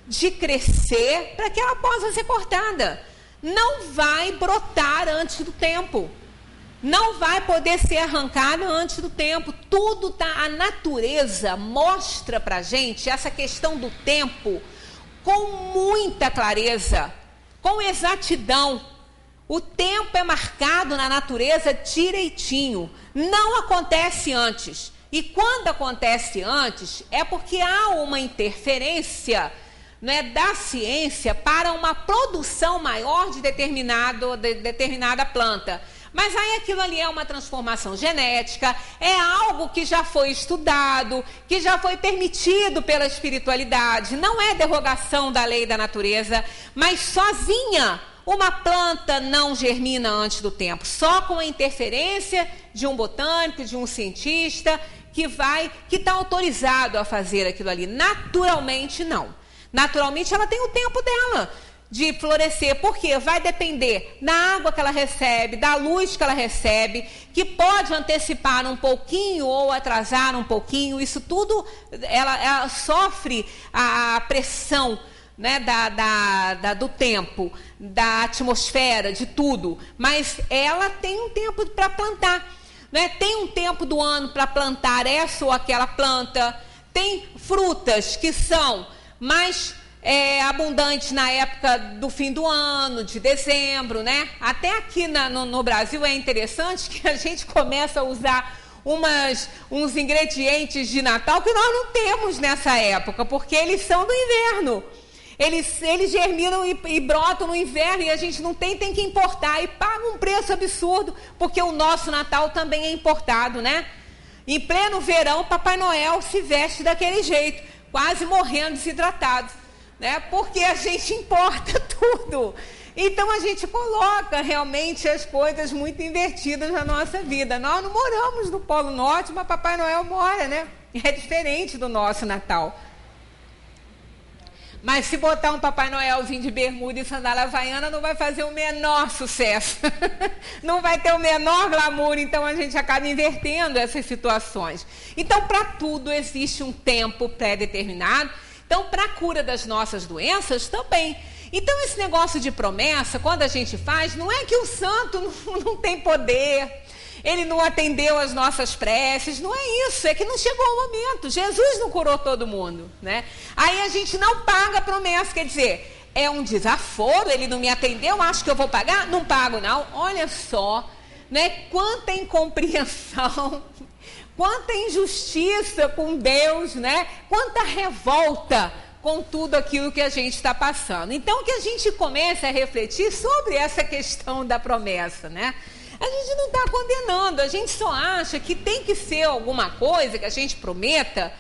de crescer, para que ela possa ser cortada. Não vai brotar antes do tempo. Não vai poder ser arrancada antes do tempo. Tudo tá, a natureza mostra para a gente essa questão do tempo com muita clareza, com exatidão. O tempo é marcado na natureza direitinho. Não acontece antes. E quando acontece antes, é porque há uma interferência, né, da ciência para uma produção maior de determinada planta. Mas aí aquilo ali é uma transformação genética, é algo que já foi estudado, que já foi permitido pela espiritualidade. Não é derrogação da lei da natureza, mas sozinha uma planta não germina antes do tempo. Só com a interferência de um botânico, de um cientista, que está autorizado a fazer aquilo ali. Naturalmente, não. Naturalmente, ela tem o tempo dela de florescer, porque vai depender da água que ela recebe, da luz que ela recebe, que pode antecipar um pouquinho ou atrasar um pouquinho. Isso tudo, ela sofre a pressão, né, do tempo, da atmosfera, de tudo. Mas ela tem um tempo para plantar, né? Tem um tempo do ano para plantar essa ou aquela planta. Tem frutas que são mais abundantes na época do fim do ano, de dezembro, né? Até aqui no Brasil é interessante que a gente começa a usar uns ingredientes de Natal que nós não temos nessa época, porque eles são do inverno. Eles germinam e brotam no inverno e a gente não tem que importar e paga um preço absurdo, porque o nosso Natal também é importado, né? Em pleno verão, Papai Noel se veste daquele jeito, quase morrendo desidratado, né? Porque a gente importa tudo. Então a gente coloca realmente as coisas muito invertidas na nossa vida. Nós não moramos no Polo Norte, mas Papai Noel mora, né? É diferente do nosso Natal. Mas se botar um Papai Noelzinho de bermuda e sandália havaiana, não vai fazer o menor sucesso. Não vai ter o menor glamour, então a gente acaba invertendo essas situações. Então, para tudo existe um tempo pré-determinado. Então, para a cura das nossas doenças, também. Então, esse negócio de promessa, quando a gente faz, não é que o santo não tem poder, ele não atendeu as nossas preces, não é isso, é que não chegou o momento. Jesus não curou todo mundo, né? Aí a gente não paga a promessa, quer dizer, é um desaforo, ele não me atendeu, acho que eu vou pagar? Não pago não. Olha só, né? Quanta incompreensão, quanta injustiça com Deus, né? Quanta revolta com tudo aquilo que a gente está passando. Então, que a gente comece a refletir sobre essa questão da promessa, né? A gente não está condenando, a gente só acha que tem que ser alguma coisa que a gente prometa,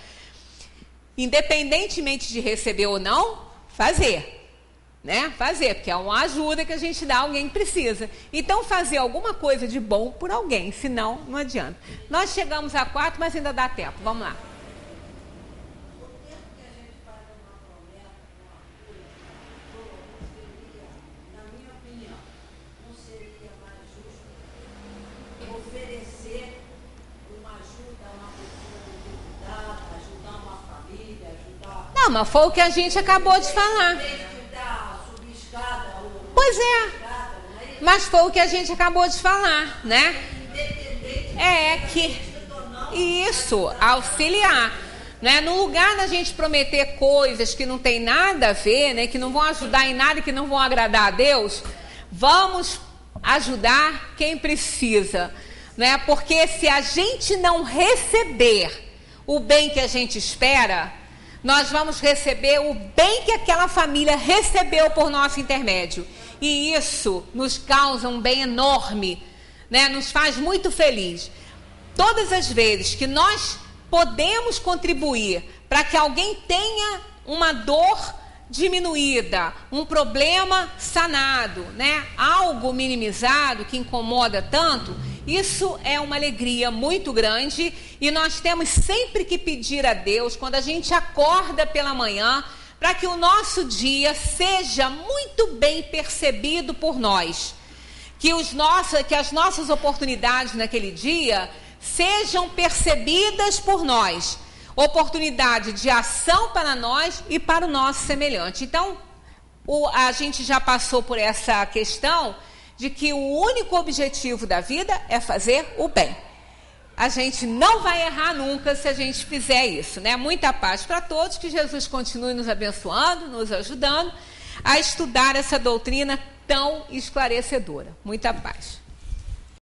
independentemente de receber ou não, fazer, né? Fazer, porque é uma ajuda que a gente dá a alguém que precisa. Então, fazer alguma coisa de bom por alguém, senão não adianta. Nós chegamos a 4, mas ainda dá tempo, vamos lá. Não, mas foi o que a gente acabou de falar. Pois é, mas foi o que a gente acabou de falar, né? É que isso, auxiliar, né? No lugar da gente prometer coisas que não tem nada a ver, né? Que não vão ajudar em nada e que não vão agradar a Deus, vamos ajudar quem precisa, né? Porque se a gente não receber o bem que a gente espera, nós vamos receber o bem que aquela família recebeu por nosso intermédio. E isso nos causa um bem enorme, né? Nos faz muito feliz. Todas as vezes que nós podemos contribuir para que alguém tenha uma dor diminuída, um problema sanado, né? Algo minimizado que incomoda tanto, isso é uma alegria muito grande e nós temos sempre que pedir a Deus, quando a gente acorda pela manhã, para que o nosso dia seja muito bem percebido por nós. Que as nossas oportunidades naquele dia sejam percebidas por nós. Oportunidade de ação para nós e para o nosso semelhante. Então, a gente já passou por essa questão de que o único objetivo da vida é fazer o bem. A gente não vai errar nunca se a gente fizer isso, né? Muita paz para todos, que Jesus continue nos abençoando, nos ajudando a estudar essa doutrina tão esclarecedora. Muita paz.